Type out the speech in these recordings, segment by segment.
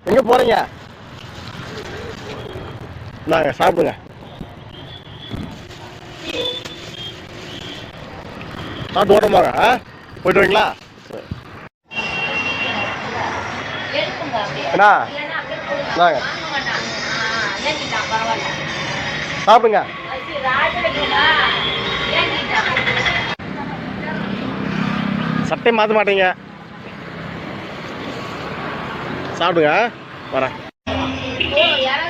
எங்க போறீங்க? நாங்க சாப்பிடுங்க. சாப்பிட்டு ஓட்டமாங்க. போயிட்டு வரீங்களா? அண்ணா நாங்க சாப்பிடுங்க. சட்டை மாற்ற மாட்டீங்க. சாப்பிடுங்க. வரேன்.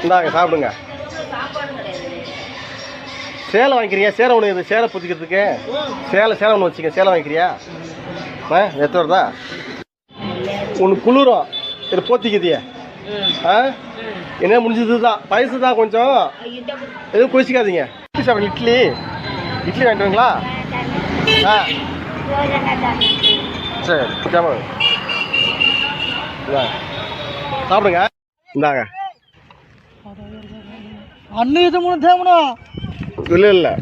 இந்தாங்க சாப்பிடுங்க. சேலை வாங்கிக்கிறியா? சேலை ஒன்று இது சேலை புத்திக்கிறதுக்கு சேலை ஒன்று வச்சுக்க. சேலை வாங்கிக்கிறியா? எத்தனை வருதா? ஒன்று குளிரும் இது போத்திக்குதியா? என்ன முடிஞ்சது தான் பைசு தான் கொஞ்சம் எதுவும் குளிச்சிக்காதீங்க. இட்லி வாங்கிட்டுங்களா? சரி சாப்பிடுங்க. இந்தாங்க. அண்ணன் இது மூணு தேவனா இல்லை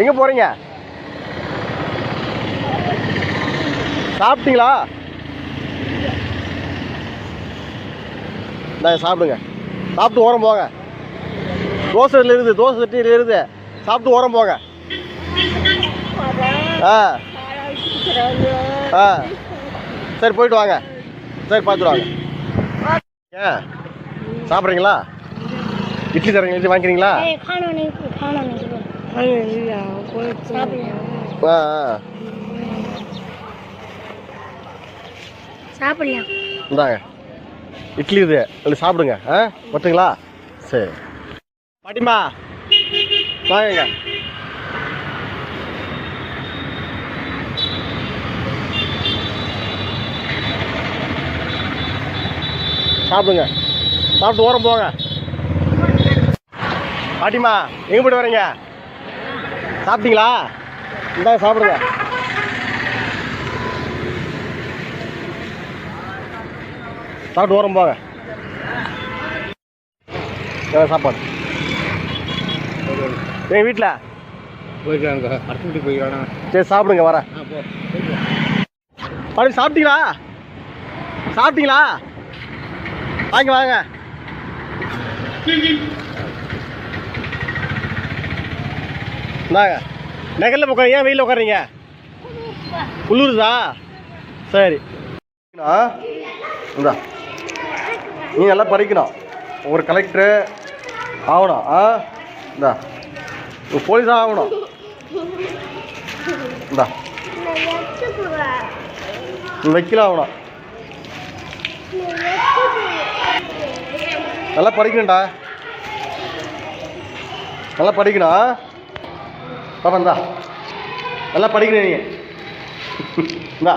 எங்க போறீங்க? சாப்பிட்டீங்களா? இந்தாங்க சாப்பிடுங்க. சாப்பிட்டு ஓரம் போங்க. தோசை சட்டியில் இருக்குது. சாப்பிட்டு ஓரம் போங்க. சரி போயிட்டு வாங்க. சரி பார்த்துட்டு வாங்க. சாப்பிட்றீங்களா? இட்லி தரீங்க. இட்லி வாங்கிக்கிறீங்களா? சாப்பிடலாம். இந்தாங்க இட்லி இது அப்படி சாப்பிடுங்க. ஒட்டுங்களா? சரி பாட்டிமா வாங்க. சாப்பிடுங்க. சாப்பிட்டு ஓரம் போங்க. பாட்டிமா எங்கே போய்ட்டு வரீங்க? சாப்பிட்டீங்களா? இந்தாங்க சாப்பிடுங்க. சாப்பிட்டு ஓரம் போங்க. சாப்பாடு எங்கள் வீட்டில் போய்க்கலாங்க. அடுத்த வீட்டுக்கு போய்க்கலாம். சரி சாப்பிடுங்க. வரேன். பாட்டி சாப்பிட்டீங்களா? வாங்க. இந்தாங்க நெகலில் உட்காரு. ஏன் வெயிலில் உட்காருங்க? குளிருதா? சரி இந்தா நீ நல்லா படிக்கணும். ஒரு கலெக்டரு ஆகணும். இந்தா ஒரு போலீஸாக ஆகணும். இந்தா வக்கீல் ஆகணும். நல்லா படிக்கணும்டா. நல்லா படிக்கணும். பாப்பா இந்தா நல்லா படிக்கணும். நீங்கள் இந்தா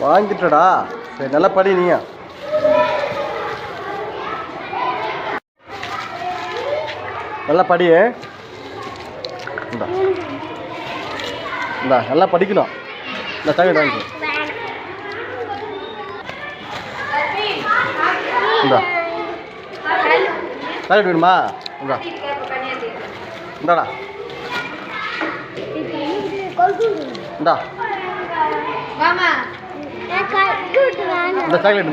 வாங்கிட்டடா. சரி நல்லா படி. நீ நல்லா படி. இந்தா நல்லா படிக்கணும். இந்த சாக்லேட் வாங்கி. இந்தா சாக்லேட் வேணுமா? இந்தாடா இந்தா இந்த சாக்லேட்.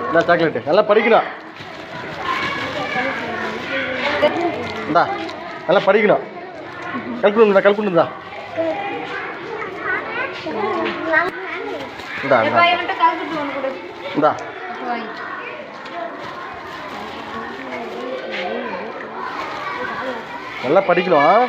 இந்த சாக்லேட்டு நல்லா படிக்கணும். இந்தா நல்லா படிக்கணும். கல்குண்டா இந்தா நல்லா படிக்கணும்.